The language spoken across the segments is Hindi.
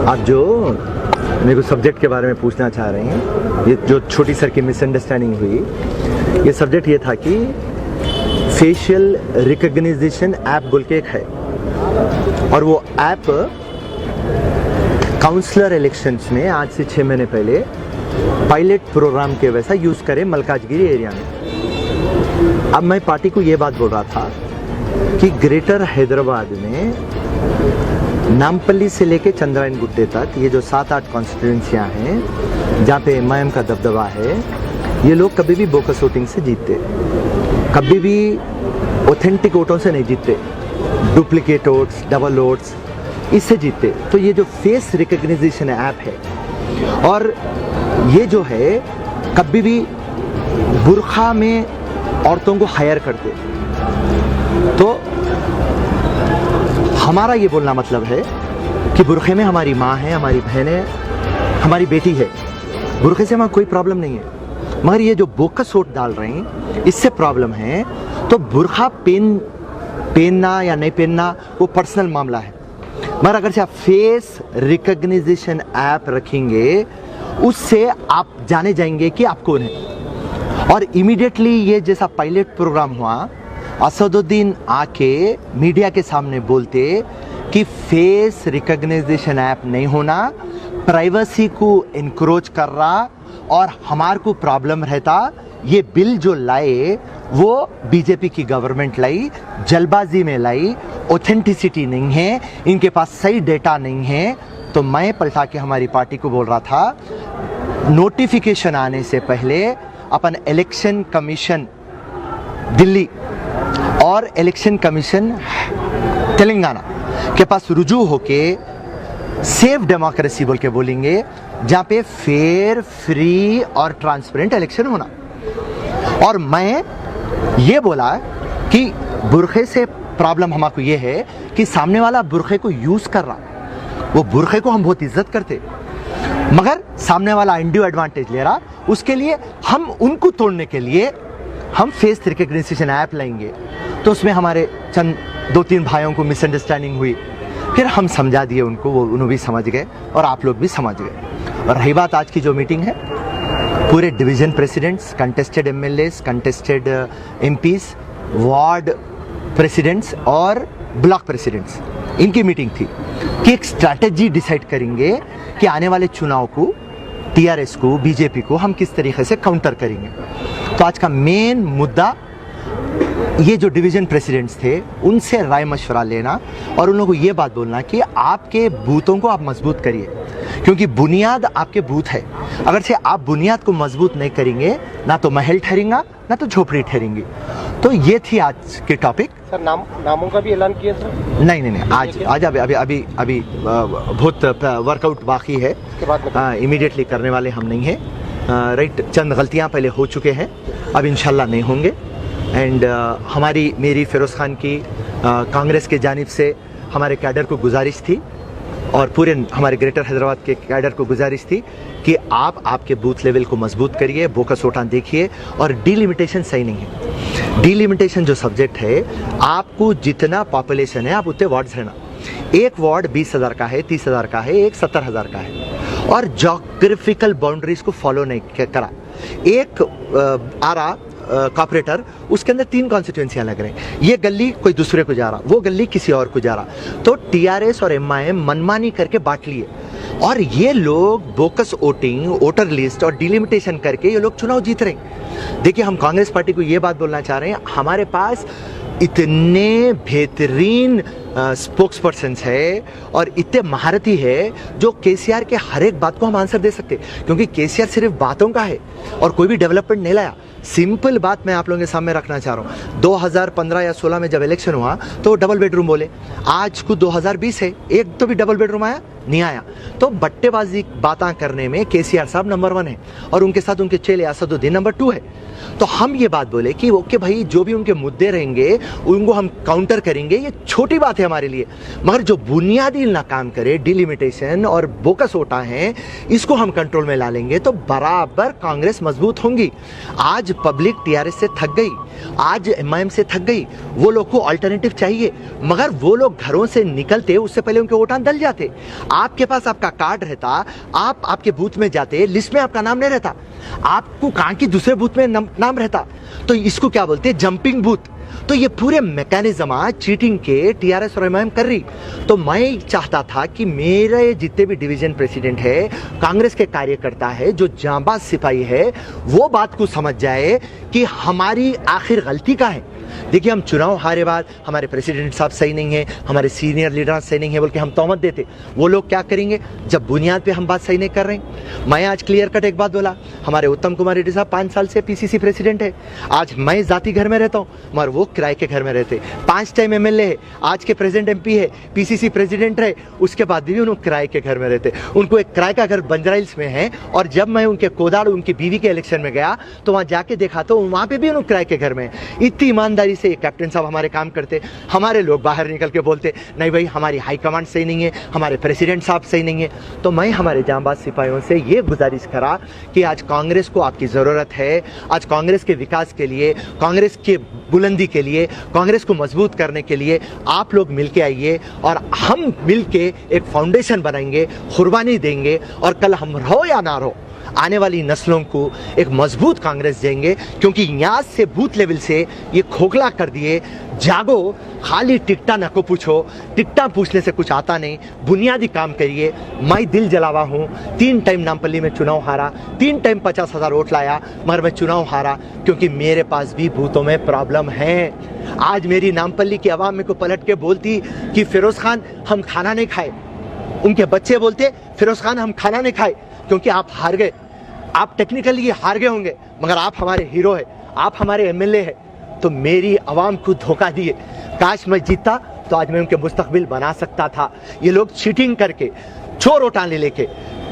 आप जो मेरे को सब्जेक्ट के बारे में पूछना चाह रहे हैं, ये जो छोटी सर की मिसअंडरस्टैंडिंग हुई, ये सब्जेक्ट ये था कि फेशियल रिकग्निशन ऐप बोल के एक है, और वो ऐप काउंसलर इलेक्शंस में आज से 6 महीने पहले पायलट प्रोग्राम के वैसा यूज़ करें मलकाजगिरी एरिया में। अब मैं पार्टी को ये बात बोल रहा था कि ग्रेटर हैदराबाद में नामपल्ली से लेके चंद्रायन गुट्टे तक ये जो 7-8 कॉन्स्टिट्यूंसियाँ हैं जहाँ पे एमआईएम का दबदबा है, ये लोग कभी भी बोकस वोटिंग से जीतते, कभी भी ऑथेंटिक वोटों से नहीं जीतते, डुप्लीकेट वोट्स, डबल वोट्स, इससे जीतते। तो ये जो फेस रिकग्निशन ऐप है, और ये जो है कभी भी बुरखा में औरतों को हायर करते, तो हमारा ये बोलना मतलब है कि बुरखे में हमारी माँ है, हमारी बहन है, हमारी बेटी है, बुरखे से हमारा कोई प्रॉब्लम नहीं है। मगर ये जो बोकस वोट डाल रहे हैं इससे प्रॉब्लम है। तो बुरखा पहनना या नहीं पहनना वो पर्सनल मामला है, मगर अगर से आप फेस रिकग्निशन ऐप रखेंगे उससे आप जाने जाएंगे कि आप कौन है। और इमीडिएटली ये जैसा पायलट प्रोग्राम हुआ, असदुद्दीन आके मीडिया के सामने बोलते कि फेस रिकग्निशन ऐप नहीं होना, प्राइवेसी को इनक्रोच कर रहा और हमारे को प्रॉब्लम रहता। ये बिल जो लाए वो बीजेपी की गवर्नमेंट लाई, जल्दबाजी में लाई, ऑथेंटिसिटी नहीं है, इनके पास सही डेटा नहीं है। तो मैं पलटा के हमारी पार्टी को बोल रहा था, नोटिफिकेशन आने से पहले अपन इलेक्शन कमीशन दिल्ली और इलेक्शन कमीशन तेलंगाना के पास रुजू होके सेफ डेमोक्रेसी बोल के बोलेंगे, जहाँ पे फेयर, फ्री और ट्रांसपेरेंट इलेक्शन होना। और मैं ये बोला कि बुरखे से प्रॉब्लम हमको ये है कि सामने वाला बुरखे को यूज़ कर रहा, वो बुरखे को हम बहुत इज्जत करते, मगर सामने वाला इंड्यू एडवांटेज ले रहा, उसके लिए हम उनको तोड़ने के लिए हम फेस रिकग्निशन ऐप लाएंगे। तो उसमें हमारे चंद 2-3 भाइयों को मिसअंडरस्टैंडिंग हुई, फिर हम समझा दिए उनको, वो उन्होंने भी समझ गए और आप लोग भी समझ गए। और रही बात आज की जो मीटिंग है, पूरे division presidents, contested MLAs, contested MPs, ward presidents और ब्लॉक प्रेसिडेंट्स, इनकी मीटिंग थी कि एक स्ट्रैटेजी डिसाइड करेंगे कि आने वाले चुनाव को, टीआरएस को, बीजेपी को हम किस तरीके से काउंटर करेंगे। तो आज का मेन मुद्दा ये जो डिवीज़न प्रेसिडेंट्स थे उनसे राय मशवरा लेना और उन लोगों को ये बात बोलना कि आपके बूथों को आप मजबूत करिए, क्योंकि बुनियाद आपके बूथ है। अगर से आप बुनियाद को मजबूत नहीं करेंगे, ना तो महल ठहरेगा ना तो झोपड़ी ठहरेंगी। तो ये थी आज के टॉपिक। सर नामों का भी ऐलान किया सर? नहीं, आज अभी बहुत वर्कआउट बाकी है, इमीडिएटली करने वाले हम नहीं हैं। राइट, चंद गलतियां पहले हो चुके हैं, अब इंशाल्लाह नहीं होंगे। एंड मेरी फिरोज़ खान की कांग्रेस के जानिब से हमारे कैडर को गुजारिश थी और पूरे हमारे ग्रेटर हैदराबाद के कैडर को गुजारिश थी कि आप आपके बूथ लेवल को मजबूत करिए, बोकस वोटां देखिए। और डीलिमिटेशन सही नहीं है। डीलिमिटेशन जो सब्जेक्ट है, आपको जितना पॉपुलेशन है आप उतने वार्ड्स रहना। एक वार्ड 20,000 का है, 30,000 का है, एक 70,000 का है, और जोग्राफिकल बाउंड्रीज को फॉलो नहीं करा। एक आरा कॉर्पोरेटर, उसके अंदर 3 कॉन्स्टिट्यूंसियां लग रहे हैं, ये गली कोई दूसरे को जा रहा, वो गली किसी और को जा रहा। तो टीआरएस और एमआईएम मनमानी करके बांट लिए, और ये लोग बोकस वोटिंग, वोटर लिस्ट और डिलिमिटेशन करके ये लोग चुनाव जीत रहे हैं। देखिए, हम कांग्रेस पार्टी को ये बात बोलना चाह रहे हैं, हमारे पास इतने बेहतरीन स्पोक्स पर्सन्स है और इतने महारथी है जो केसीआर के हर एक बात को हम आंसर दे सकते, क्योंकि केसीआर सिर्फ बातों का है और कोई भी डेवलपमेंट नहीं लाया। सिंपल बात मैं आप लोगों के सामने रखना चाह रहा हूँ। 2015 या 16 में जब इलेक्शन हुआ तो डबल बेडरूम बोले, आज को 2020 है, एक तो भी डबल बेडरूम आया नहीं आया। तो बट्टेबाजी बातें करने में केसीआर साहब नंबर 1 है और उनके साथ उनके चेले असदुद्दीन नंबर 2 है। तो हम ये बात बोले कि ओके भाई, जो भी उनके मुद्दे रहेंगे उनको हम काउंटर करेंगे, ये छोटी बात है हमारे लिए, मगर जो बुनियादी ना काम करे, डिलिमिटेशन और बोकस वोटा है, इसको हम कंट्रोल में ला लेंगे तो बराबर कांग्रेस मजबूत होंगी। आज पब्लिक टीआरएस से थक गई, आज एमआईएम से थक गई, वो लोग को अल्टरनेटिव चाहिए, मगर वो लोग घरों से निकलते उससे पहले उनके वोटां दल जाते। आपके पास आपका कार्ड रहता, आप आपके बूथ में जाते, लिस्ट में आपका नाम नहीं रहता, आपको कहाँ की दूसरे बूथ में नाम रहता। तो इसको क्या बोलते हैं, जंपिंग बूथ। तो ये पूरे मैकेनिज्म चीटिंग के टीआरएस और एमआईएम कर रही। तो मैं चाहता था कि मेरे जितने भी डिवीजन प्रेसिडेंट है, कांग्रेस के कार्यकर्ता है, जो जांबाज सिपाही है, वो बात को समझ जाए कि हमारी आखिर गलती का है। देखिए, हम चुनाव हारे बाद हमारे प्रेसिडेंट साहब सही नहीं है, हमारे सीनियर लीडर सही नहीं है बोल के हम तोहमत देते। वो लोग क्या करेंगे जब बुनियाद पे हम बात सही नहीं कर रहे हैं। मैं आज क्लियर कट एक बात बोला, हमारे उत्तम कुमार रेड्डी साहब 5 साल से पीसीसी प्रेसिडेंट है। आज मैं जाति घर में रहता हूँ, मगर वो किराए के घर में रहते। 5 टाइम एमएलए है, आज के प्रेसिडेंट एमपी है, पीसीसी प्रेसिडेंट रहे, उसके बाद भी उन्होंने किराए के घर में रहते। उनको एक किराए का घर बंजराइल्स में है। और जब मैं उनके कोदाड़ उनकी बीवी के इलेक्शन में गया तो वहाँ जाके देखा तो वहाँ पे भी उन्होंने किराए के घर में। इतनी ईमानदारी से कैप्टन साहब हमारे काम करते। हमारे लोग बाहर निकल के बोलते नहीं भाई हमारी हाई कमांड सही नहीं है, हमारे प्रेसिडेंट साहब सही नहीं है। तो मैं हमारे जांबाज सिपाहियों से ये गुजारिश करा कि आज कांग्रेस को आपकी ज़रूरत है। आज कांग्रेस के विकास के लिए, कांग्रेस के बुलंदी के लिए, कांग्रेस को मजबूत करने के लिए आप लोग मिलके आइए और हम मिलके एक फाउंडेशन बनाएंगे, कुर्बानी देंगे और कल हम रहो या ना रहो आने वाली नस्लों को एक मजबूत कांग्रेस देंगे। क्योंकि यहाँ से बूथ लेवल से ये खोखला कर दिए, जागो, खाली टिकटा न को पूछो, टिकटा पूछने से कुछ आता नहीं, बुनियादी काम करिए। मैं दिल जलावा हूँ, 3 टाइम नामपल्ली में चुनाव हारा, 3 टाइम 50,000 वोट लाया, मगर मैं चुनाव हारा क्योंकि मेरे पास भी बूथों में प्रॉब्लम है। आज मेरी नामपल्ली की आवाम मेरे को पलट के बोलती कि फिरोज खान हम खाना नहीं खाए, उनके बच्चे बोलते फिरोज खान हम खाना नहीं खाए क्योंकि आप हार गए। आप टेक्निकली हार गए होंगे मगर आप हमारे हीरो है, आप हमारे एमएलए है। तो मेरी आवाम को धोखा दिए। काश मैं जीतता तो आज मैं उनके मुस्तकबिल बना सकता था। ये लोग चीटिंग करके, चोर वोटां ले लेके,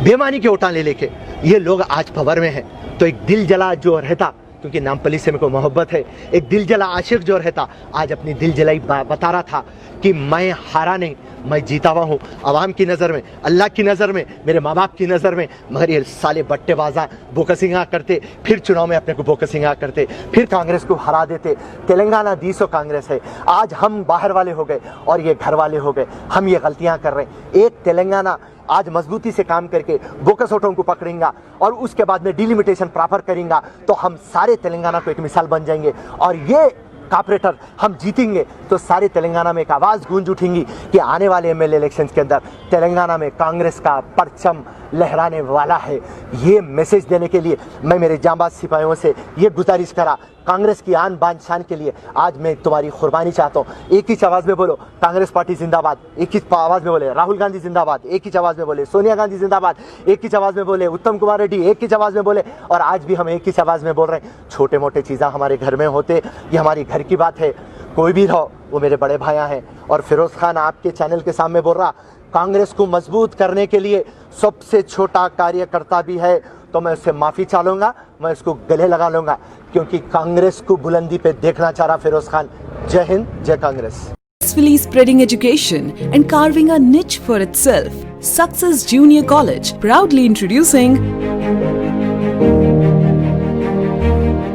बेमानी के वोटां ले लेके ये लोग आज पावर में है। तो एक दिल जला जो रहता, क्योंकि नामपल्ली से मेरे को मोहब्बत है, एक दिल जला आशिक जो रहता आज अपनी दिल जलाई बता रहा था कि मैं हारा नहीं, मैं जीता हुआ हूँ। आवाम की नज़र में, अल्लाह की नज़र में, मेरे माँ बाप की नज़र में। मगर ये साले बट्टेबाजा बोकसिंगा करते, फिर चुनाव में अपने को बोकसिंगा करते, फिर कांग्रेस को हरा देते। तेलंगाना 200 कांग्रेस है। आज हम बाहर वाले हो गए और ये घर वाले हो गए। हम ये गलतियाँ कर रहे हैं। एक तेलंगाना आज मजबूती से काम करके बोकस वोटों को पकड़ेंगा और उसके बाद में डिलिमिटेशन प्रॉपर करेंगा तो हम सारे तेलंगाना को एक मिसाल बन जाएंगे। और ये कॉर्पोरेटर हम जीतेंगे तो सारे तेलंगाना में एक आवाज़ गूंज उठेंगी कि आने वाले एमएलए इलेक्शंस के अंदर तेलंगाना में कांग्रेस का परचम लहराने वाला है। ये मैसेज देने के लिए मैं मेरे जांबाज सिपाहियों से ये गुजारिश करा, कांग्रेस की आन बान शान के लिए आज मैं तुम्हारी कुर्बानी चाहता हूँ। एक ही आवाज़ में बोलो कांग्रेस पार्टी जिंदाबाद, एक ही आवाज़ में बोले राहुल गांधी जिंदाबाद, एक ही आवाज़ में बोले सोनिया गांधी जिंदाबाद, एक ही आवाज़ में बोले उत्तम कुमार रेड्डी, एक ही आवाज़ में बोले। और आज भी हम एक ही आवाज़ में बोल रहे हैं। छोटे मोटे चीज़ें हमारे घर में होते, ये हमारी घर की बात है। कोई भी रहो, वो मेरे बड़े भाइयाँ हैं। और फिरोज खान आपके चैनल के सामने बोल रहा, कांग्रेस को मजबूत करने के लिए सबसे छोटा कार्यकर्ता भी है तो मैं उससे माफ़ी चाहूँगा, मैं उसको गले लगा लूँगा क्योंकि कांग्रेस को बुलंदी पे देखना चाह रहा फिरोज खान। जय हिंद, जय Congress. Successfully spreading education and carving a niche for itself, Success Junior College proudly introducing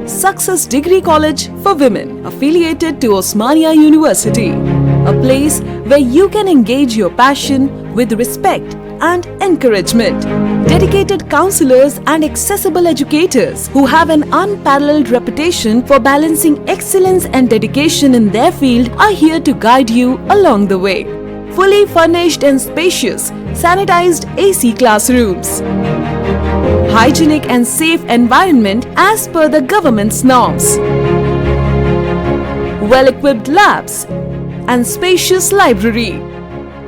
Success Degree College for Women, affiliated to Osmania University, a place where you can engage your passion with respect and encouragement. Dedicated counselors and accessible educators who have an unparalleled reputation for balancing excellence and dedication in their field are here to guide you along the way. Fully furnished and spacious, sanitized AC classrooms. Hygienic and safe environment as per the government's norms. Well-equipped labs and spacious library.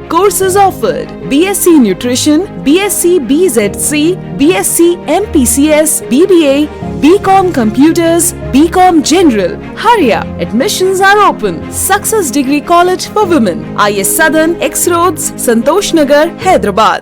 Courses offered: BSc Nutrition, BSc BZC, BSc MPCS, BBA, BCom Computers, BCom General. Hurry up! Admissions are open. Success Degree College for Women, IS Southern, X Roads, Santosh Nagar, Hyderabad.